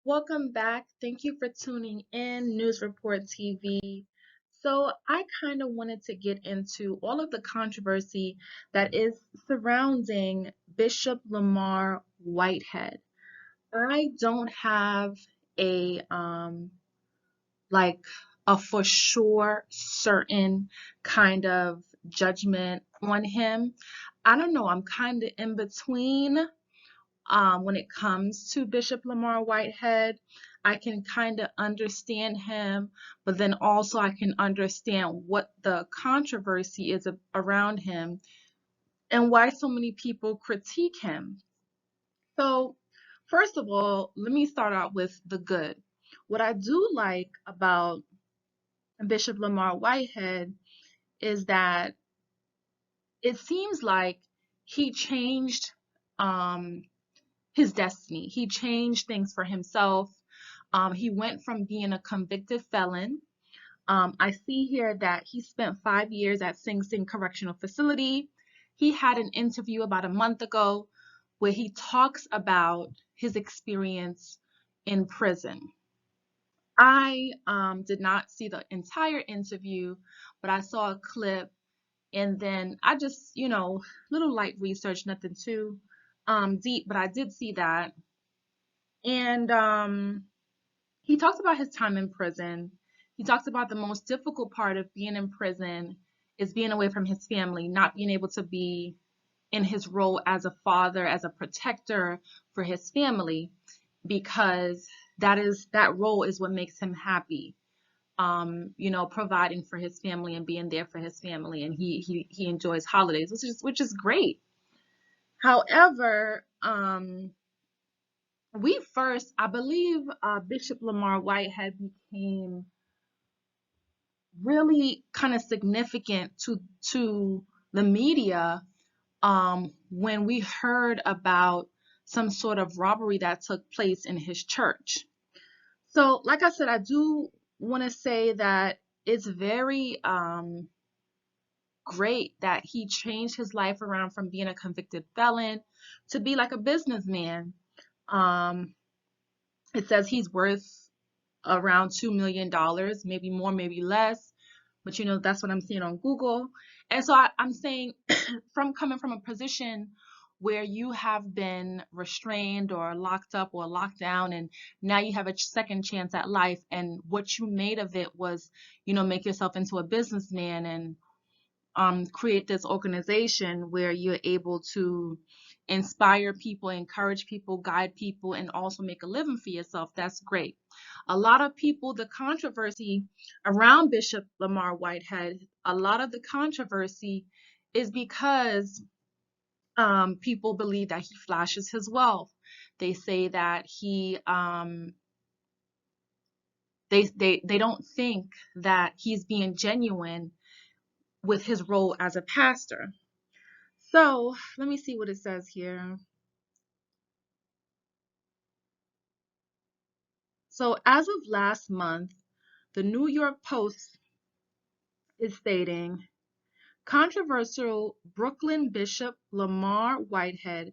Welcome back. Thank you for tuning in, News Report TV. So, I kind of wanted to get into all of the controversy that is surrounding Bishop Lamar Whitehead. I don't have a like a for sure certain kind of judgment on him. I don't know. I'm kind of in between when it comes to Bishop Lamar Whitehead. I can kind of understand him, but then also I can understand what the controversy is around him and why so many people critique him. So, first of all, let me start out with the good. What I do like about Bishop Lamar Whitehead is that it seems like he changed um, his destiny. He changed things for himself. He went from being a convicted felon. I see here that he spent 5 years at Sing Sing Correctional Facility. He had an interview about a month ago where he talks about his experience in prison. I did not see the entire interview, but I saw a clip and then I just, little light research, nothing too deep, but I did see that. And he talks about his time in prison. He talks about the most difficult part of being in prison is being away from his family, not being able to be in his role as a father, as a protector for his family, because that role is what makes him happy. Providing for his family and being there for his family, and he enjoys holidays, which is great. However, I believe Bishop Lamar Whitehead became really kind of significant to the media when we heard about some sort of robbery that took place in his church. So, like I said, I do want to say that it's very great that he changed his life around from being a convicted felon to be like a businessman. Um, it says he's worth around $2 million, maybe more, maybe less. But that's what I'm seeing on Google. And so I'm saying, from coming from a position where you have been restrained or locked up or locked down, and now you have a second chance at life, and what you made of it was, make yourself into a businessman and create this organization where you're able to inspire people, encourage people, guide people, and also make a living for yourself. That's great. A lot of people, the controversy around Bishop Lamar Whitehead, a lot of the controversy is because people believe that he flashes his wealth. They say that they don't think that he's being genuine with his role as a pastor. So let me see what it says here. So as of last month, the New York Post is stating controversial Brooklyn Bishop Lamar Whitehead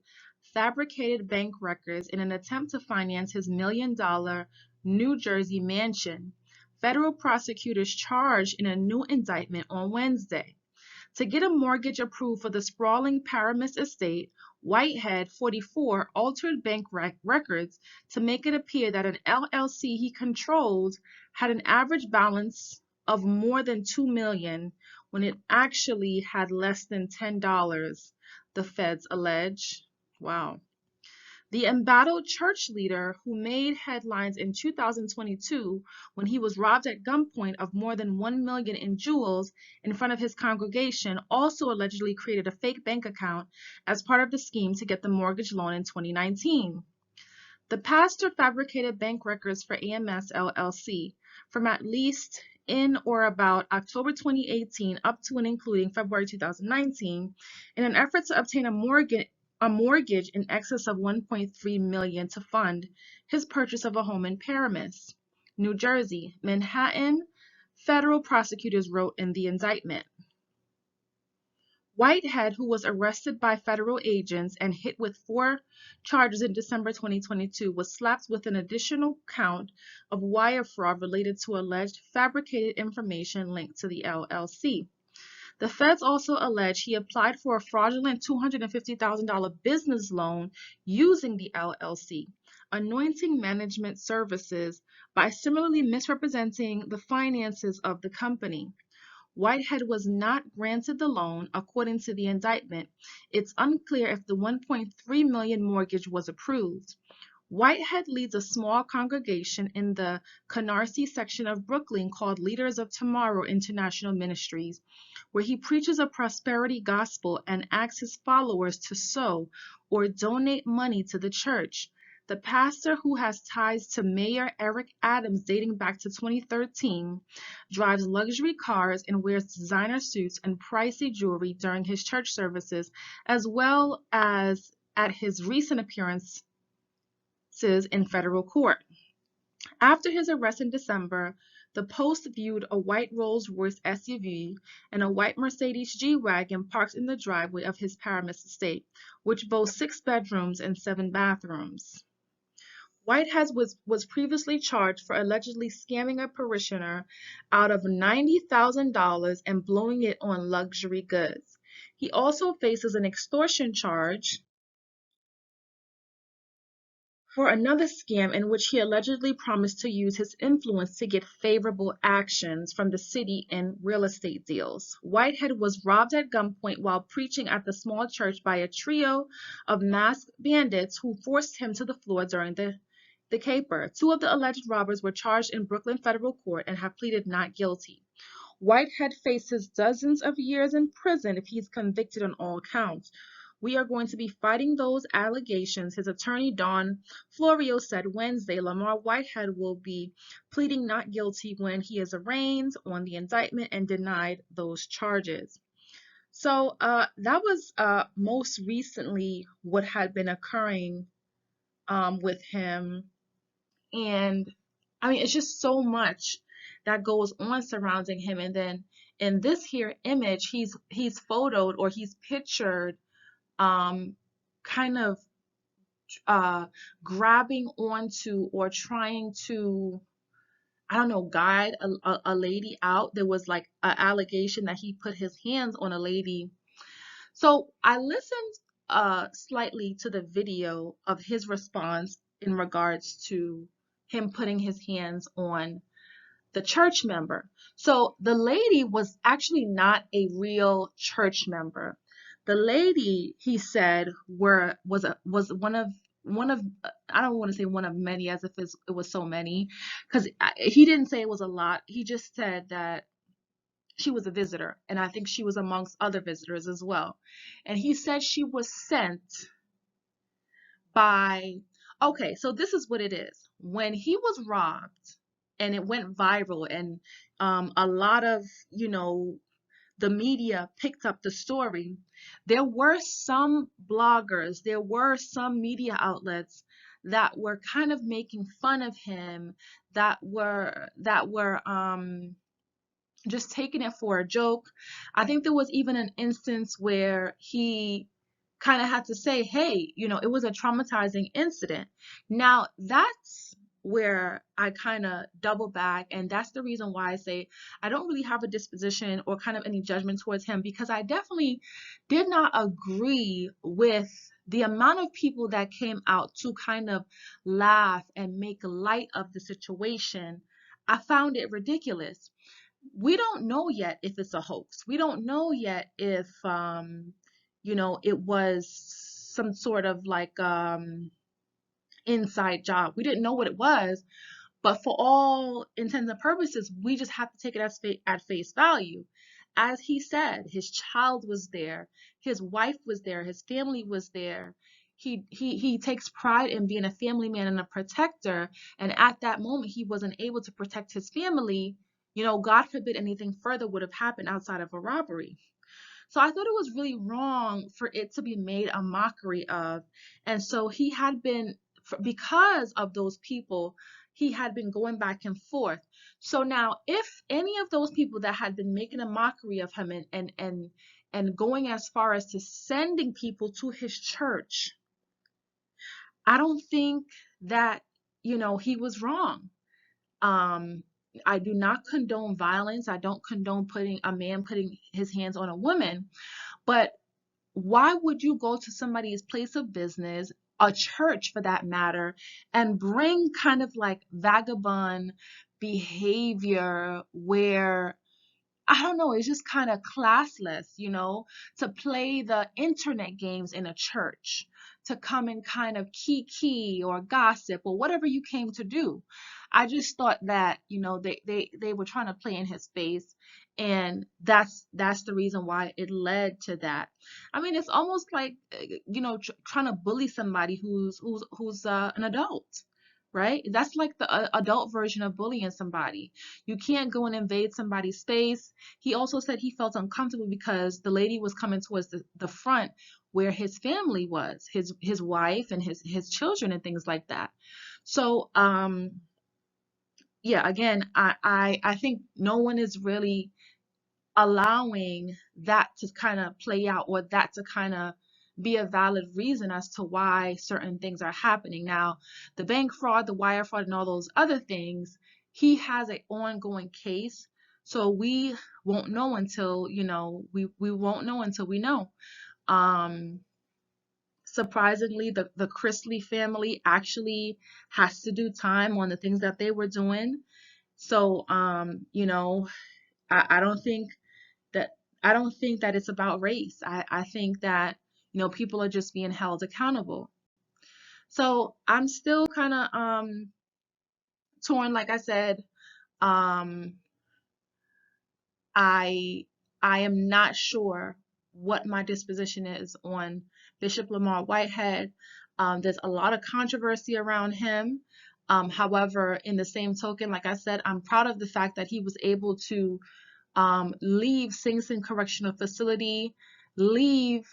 fabricated bank records in an attempt to finance his $1 million New Jersey mansion. Federal prosecutors charged in a new indictment on Wednesday. To get a mortgage approved for the sprawling Paramus estate, Whitehead, 44, altered bank records to make it appear that an LLC he controlled had an average balance of more than $2 million when it actually had less than $10, the feds allege. Wow. The embattled church leader, who made headlines in 2022 when he was robbed at gunpoint of more than $1 million in jewels in front of his congregation, also allegedly created a fake bank account as part of the scheme to get the mortgage loan in 2019. The pastor fabricated bank records for AMS LLC from at least in or about October 2018 up to and including February 2019 in an effort to obtain a mortgage in excess of $1.3 million to fund his purchase of a home in Paramus, New Jersey, Manhattan. Federal prosecutors wrote in the indictment. Whitehead, who was arrested by federal agents and hit with 4 charges in December 2022, was slapped with an additional count of wire fraud related to alleged fabricated information linked to the LLC. The feds also allege he applied for a fraudulent $250,000 business loan using the LLC, anointing management services by similarly misrepresenting the finances of the company. Whitehead was not granted the loan, according to the indictment. It's unclear if the $1.3 million mortgage was approved. Whitehead leads a small congregation in the Canarsie section of Brooklyn called Leaders of Tomorrow International Ministries, where he preaches a prosperity gospel and asks his followers to sow or donate money to the church. The pastor, who has ties to Mayor Eric Adams dating back to 2013, drives luxury cars and wears designer suits and pricey jewelry during his church services, as well as at his recent appearances in federal court. After his arrest in December, the Post viewed a white Rolls-Royce SUV and a white Mercedes G-Wagon parked in the driveway of his Paramus estate, which boasts 6 bedrooms and 7 bathrooms. Whitehead was previously charged for allegedly scamming a parishioner out of $90,000 and blowing it on luxury goods. He also faces an extortion charge for another scam in which he allegedly promised to use his influence to get favorable actions from the city in real estate deals. Whitehead was robbed at gunpoint while preaching at the small church by a trio of masked bandits who forced him to the floor during the caper. 2 of the alleged robbers were charged in Brooklyn federal court and have pleaded not guilty. Whitehead faces dozens of years in prison if he's convicted on all counts. We are going to be fighting those allegations, his attorney Don Florio said Wednesday. Lamar Whitehead will be pleading not guilty when he is arraigned on the indictment and denied those charges. So that was most recently what had been occurring with him. And I mean, it's just so much that goes on surrounding him. And then in this here image, he's photoed or he's pictured kind of grabbing onto or trying to, I don't know, guide a lady out. There was like an allegation that he put his hands on a lady. So I listened slightly to the video of his response in regards to him putting his hands on the church member. So the lady was actually not a real church member. The lady, he said, was one of I don't want to say one of many as if it was so many, because he didn't say it was a lot. He just said that she was a visitor, and I think she was amongst other visitors as well. And he said she was sent by, okay, so this is what it is. When he was robbed and it went viral and a lot of, the media picked up the story, there were some bloggers, there were some media outlets that were kind of making fun of him, that were just taking it for a joke. I think there was even an instance where he kind of had to say, hey, it was a traumatizing incident. Now, that's where I kind of double back, and that's the reason why I say I don't really have a disposition or kind of any judgment towards him, because I definitely did not agree with the amount of people that came out to kind of laugh and make light of the situation. I found it ridiculous. We don't know yet if it's a hoax. We don't know yet if it was some sort of like inside job. We didn't know what it was, but for all intents and purposes, we just have to take it at face value. As he said, his child was there, his wife was there, his family was there. He takes pride in being a family man and a protector, and at that moment he wasn't able to protect his family. God forbid anything further would have happened outside of a robbery. So I thought it was really wrong for it to be made a mockery of. And so he had been, because of those people, he had been going back and forth. So now, if any of those people that had been making a mockery of him and going as far as to sending people to his church, I don't think that, he was wrong. Um, I do not condone violence. I don't condone putting a man putting his hands on a woman, but why would you go to somebody's place of business, a church for that matter, and bring kind of like vagabond behavior where I don't know, it's just kind of classless, to play the internet games in a church, to come and kind of kiki or gossip or whatever you came to do. I just thought that, they were trying to play in his face, and that's the reason why it led to that. I mean, it's almost like, trying to bully somebody who's an adult. Right? That's like the adult version of bullying somebody. You can't go and invade somebody's space. He also said he felt uncomfortable because the lady was coming towards the front where his family was, his wife and his children and things like that. So yeah, again, I think no one is really allowing that to kind of play out, or that to kind of be a valid reason as to why certain things are happening. Now, the bank fraud, the wire fraud, and all those other things, he has an ongoing case. So we won't know until, we won't know until we know. Um, Surprisingly, the Chrisley family actually has to do time on the things that they were doing. So, I don't think that I don't think that it's about race. I think that, people are just being held accountable. So I'm still kind of torn, like I said. Um, I I am not sure what my disposition is on Bishop Lamar Whitehead. There's a lot of controversy around him. However, in the same token, like I said, I'm proud of the fact that he was able to leave Sing Sing Correctional Facility, leave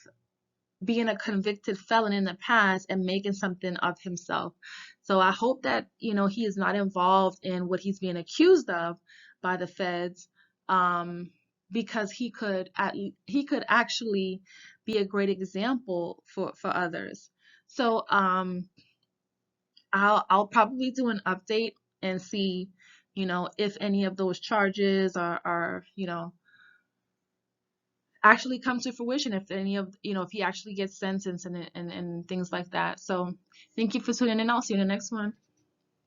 being a convicted felon in the past and making something of himself. So I hope that, he is not involved in what he's being accused of by the feds, um, because he could actually be a great example for others. So I'll probably do an update and see, if any of those charges are actually come to fruition, if any of, if he actually gets sentenced and things like that. So thank you for tuning in. I'll see you in the next one.